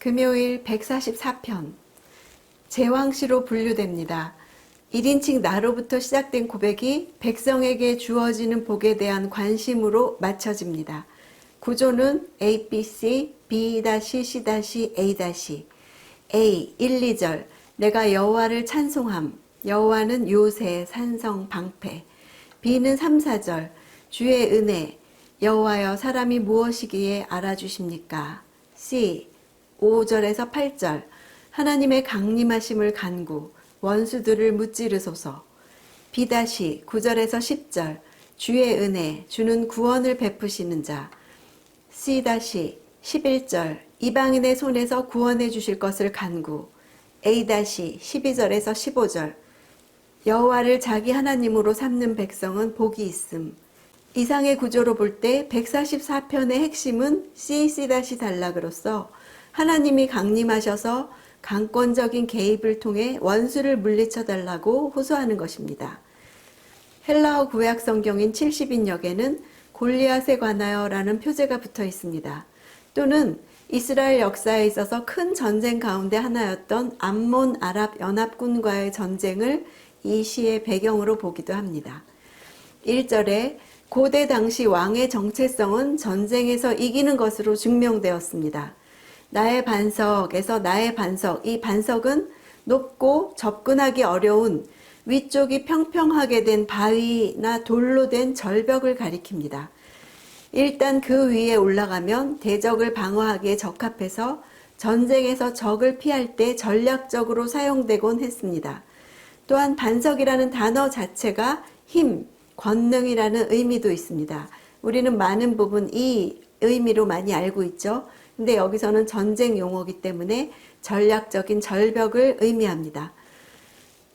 금요일 144편 제왕시로 분류됩니다. 1인칭 나로부터 시작된 고백이 백성에게 주어지는 복에 대한 관심으로 맞춰집니다. 구조는 ABC, B-C-A-. A. 1, 2절 내가 여호와를 찬송함. 여호와는 요새, 산성, 방패. B는 3, 4절 주의 은혜. 여호와여 사람이 무엇이기에 알아주십니까? C. 5절에서 8절 하나님의 강림하심을 간구. 원수들을 무찌르소서. B-9절에서 10절 주의 은혜. 주는 구원을 베푸시는 자. C-11절 이방인의 손에서 구원해 주실 것을 간구. A-12절에서 15절 여호와를 자기 하나님으로 삼는 백성은 복이 있음. 이상의 구조로 볼 때 144편의 핵심은 C-단락으로서 하나님이 강림하셔서 강권적인 개입을 통해 원수를 물리쳐 달라고 호소하는 것입니다. 헬라어 구약 성경인 70인역에는 골리앗에 관하여 라는 표제가 붙어 있습니다. 또는 이스라엘 역사에 있어서 큰 전쟁 가운데 하나였던 암몬 아랍 연합군과의 전쟁을 이 시의 배경으로 보기도 합니다. 1절에 고대 당시 왕의 정체성은 전쟁에서 이기는 것으로 증명되었습니다. 나의 반석에서 나의 반석, 이 반석은 높고 접근하기 어려운 위쪽이 평평하게 된 바위나 돌로 된 절벽을 가리킵니다. 일단 그 위에 올라가면 대적을 방어하기에 적합해서 전쟁에서 적을 피할 때 전략적으로 사용되곤 했습니다. 또한 반석이라는 단어 자체가 힘, 권능이라는 의미도 있습니다. 우리는 많은 부분 이 의미로 많이 알고 있죠. 근데 여기서는 전쟁 용어이기 때문에 전략적인 절벽을 의미합니다.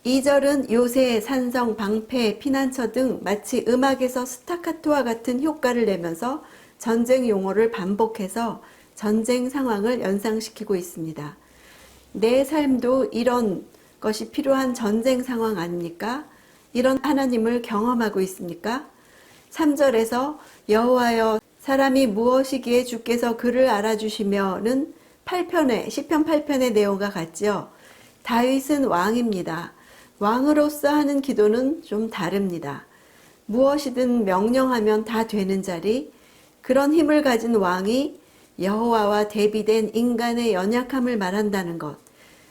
2절은 요새, 산성, 방패, 피난처 등 마치 음악에서 스타카토와 같은 효과를 내면서 전쟁 용어를 반복해서 전쟁 상황을 연상시키고 있습니다. 내 삶도 이런 것이 필요한 전쟁 상황 아닙니까? 이런 하나님을 경험하고 있습니까? 3절에서 여호와여 사람이 무엇이기에 주께서 그를 알아주시며는 8편의 시편 8편의 내용과 같지요. 다윗은 왕입니다. 왕으로서 하는 기도는 좀 다릅니다. 무엇이든 명령하면 다 되는 자리, 그런 힘을 가진 왕이 여호와와 대비된 인간의 연약함을 말한다는 것,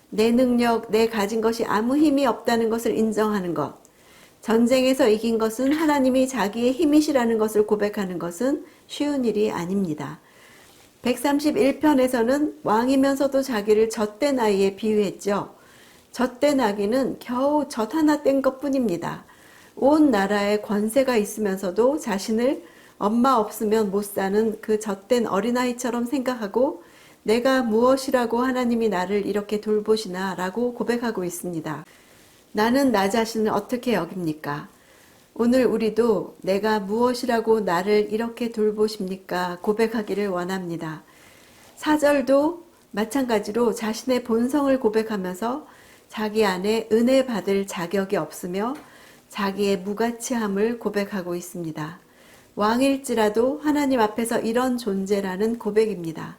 내 능력, 내 가진 것이 아무 힘이 없다는 것을 인정하는 것, 전쟁에서 이긴 것은 하나님이 자기의 힘이시라는 것을 고백하는 것은 쉬운 일이 아닙니다. 131편에서는 왕이면서도 자기를 젖된 아이에 비유했죠. 젖된 아기는 겨우 젖 하나 뗀 것뿐입니다. 온 나라에 권세가 있으면서도 자신을 엄마 없으면 못 사는 그 젖된 어린아이처럼 생각하고 내가 무엇이라고 하나님이 나를 이렇게 돌보시나 라고 고백하고 있습니다. 나는 나 자신을 어떻게 여깁니까? 오늘 우리도 내가 무엇이라고 나를 이렇게 돌보십니까? 고백하기를 원합니다. 4절도 마찬가지로 자신의 본성을 고백하면서 자기 안에 은혜 받을 자격이 없으며 자기의 무가치함을 고백하고 있습니다. 왕일지라도 하나님 앞에서 이런 존재라는 고백입니다.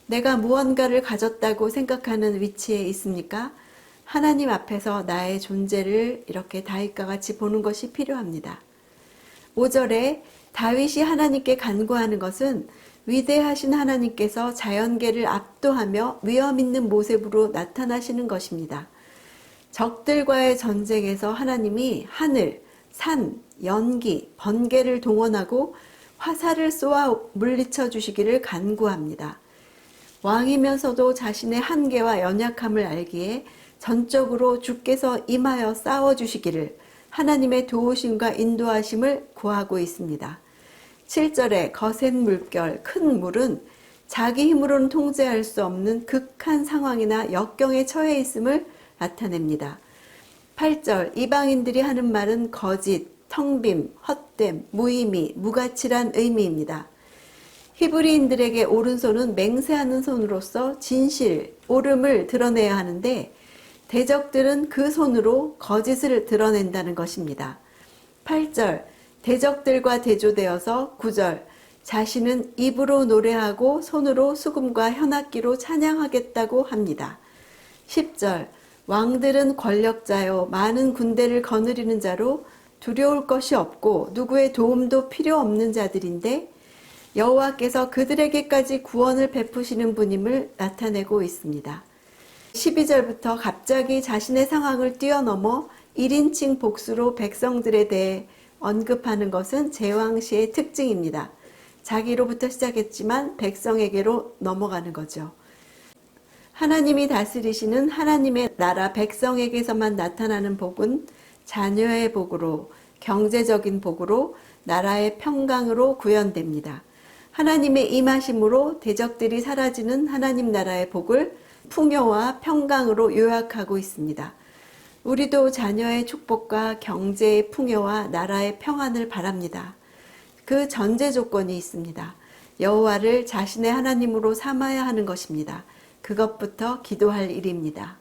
내가 무언가를 가졌다고 생각하는 위치에 있습니까? 하나님 앞에서 나의 존재를 이렇게 다윗과 같이 보는 것이 필요합니다. 5절에 다윗이 하나님께 간구하는 것은 위대하신 하나님께서 자연계를 압도하며 위엄 있는 모습으로 나타나시는 것입니다. 적들과의 전쟁에서 하나님이 하늘, 산, 연기, 번개를 동원하고 화살을 쏘아 물리쳐 주시기를 간구합니다. 왕이면서도 자신의 한계와 연약함을 알기에 전적으로 주께서 임하여 싸워주시기를 하나님의 도우심과 인도하심을 구하고 있습니다. 7절에 거센 물결, 큰 물은 자기 힘으로는 통제할 수 없는 극한 상황이나 역경에 처해 있음을 나타냅니다. 8절 이방인들이 하는 말은 거짓, 텅빔, 헛됨, 무의미, 무가치란 의미입니다. 히브리인들에게 오른손은 맹세하는 손으로서 진실, 옳음을 드러내야 하는데 대적들은 그 손으로 거짓을 드러낸다는 것입니다. 8절 대적들과 대조되어서 9절 자신은 입으로 노래하고 손으로 수금과 현악기로 찬양하겠다고 합니다. 10절 왕들은 권력자요 많은 군대를 거느리는 자로 두려울 것이 없고 누구의 도움도 필요 없는 자들인데 여호와께서 그들에게까지 구원을 베푸시는 분임을 나타내고 있습니다. 12절부터 갑자기 자신의 상황을 뛰어넘어 1인칭 복수로 백성들에 대해 언급하는 것은 제왕시의 특징입니다. 자기로부터 시작했지만 백성에게로 넘어가는 거죠. 하나님이 다스리시는 하나님의 나라 백성에게서만 나타나는 복은 자녀의 복으로, 경제적인 복으로, 나라의 평강으로 구현됩니다. 하나님의 임하심으로 대적들이 사라지는 하나님 나라의 복을 풍요와 평강으로 요약하고 있습니다. 우리도 자녀의 축복과 경제의 풍요와 나라의 평안을 바랍니다. 그 전제 조건이 있습니다. 여호와를 자신의 하나님으로 삼아야 하는 것입니다. 그것부터 기도할 일입니다.